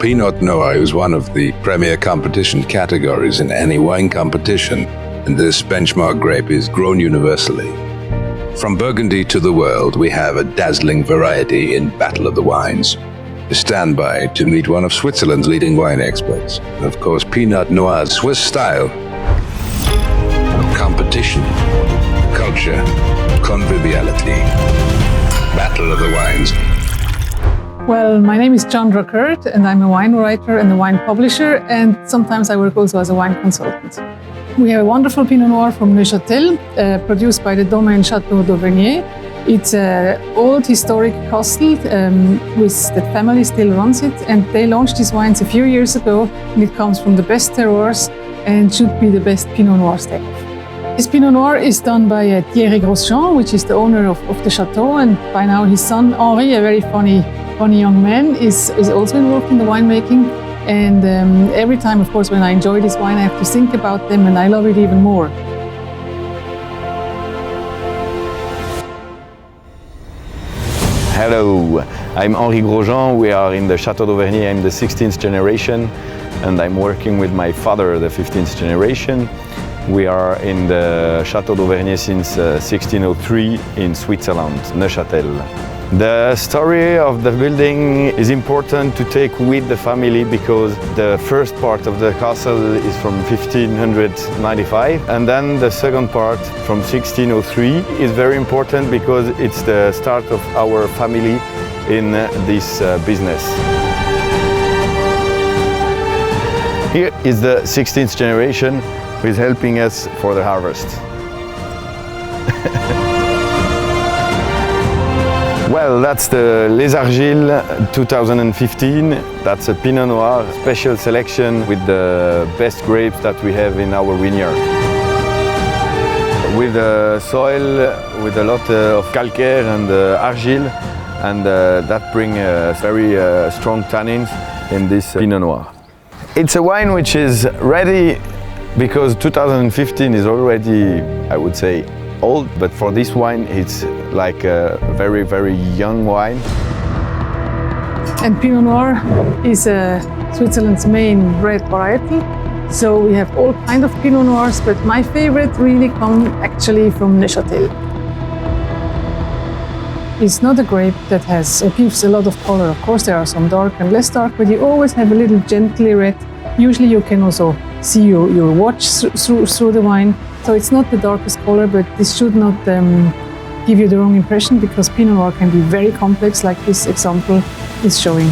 Pinot Noir is one of the premier competition categories in any wine competition, and this benchmark grape is grown universally. From Burgundy to the world, we have a dazzling variety in Battle of the Wines. Stand by to meet one of Switzerland's leading wine experts. And of course, Pinot Noir's Swiss style. Competition, culture, conviviality. Battle of the Wines. Well, my name is 𝗟𝗲𝗂𝗃 and I'm a wine writer and a wine publisher, and sometimes I work also as a wine consultant. We have a wonderful Pinot Noir from Neuchâtel, produced by the domain Château d'Auvergne. It's an old historic castle that family still runs it, and they launched these wines a few years ago, and it comes from the best terroirs and should be the best Pinot Noir stack. This Pinot Noir is done by 𝗵𝗵𝘁𝗂𝗃, which is the owner of the chateau, and by now his son Henri, a very funny young man, is also involved in the winemaking. And every time, of course, when I enjoy this wine, I have to think about them, and I love it even more. Hello, I'm Henri Grosjean. We are in the Château d'Auvergne. I'm the 16th generation, and I'm working with my father, the 15th generation. We are in the Château d'Auvergne since 1603 in Switzerland, Neuchâtel. The story of the building is important to take with the family because the first part of the castle is from 1595, and then the second part from 1603 is very important because it's the start of our family in this business. Here is the 16th generation who is helping us for the harvest. Well, that's the 𝗖𝗵𝘃𝗁 2015. That's a Pinot Noir special selection with the best grapes that we have in our vineyard. With a soil with a lot of calcaire and argile, and that brings very strong tannins in this Pinot Noir. It's a wine which is ready because 2015 is already, I would say, old, but for this wine it's like a very, very young wine. And Pinot Noir is Switzerland's main red variety. So we have all kinds of Pinot Noirs, but my favorite really come actually from Neuchâtel. It's not a grape that gives a lot of color. Of course, there are some dark and less dark, but you always have a little gently red. Usually you can also see your watch through the wine. So it's not the darkest color, but this should not give you the wrong impression, because Pinot Noir can be very complex, like this example is showing.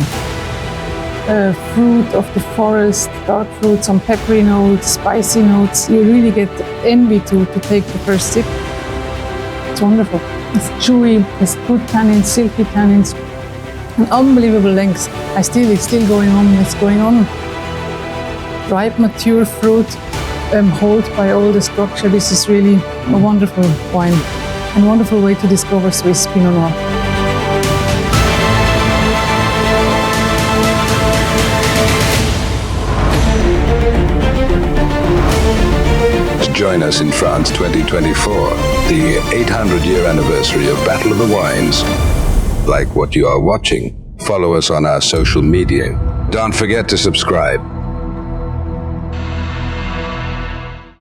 Fruit of the forest, dark fruit, some peppery notes, spicy notes. You really get envy to take the first sip. It's wonderful. It's chewy, it's good tannins, silky tannins, an unbelievable length. It's still going on, it's going on. Ripe, mature fruit, hold by all the structure. This is really a wonderful wine, and a wonderful way to discover Swiss Pinot Noir. Join us in France 2024, the 800-year anniversary of Battle of the Wines. Like what you are watching, follow us on our social media. Don't forget to subscribe.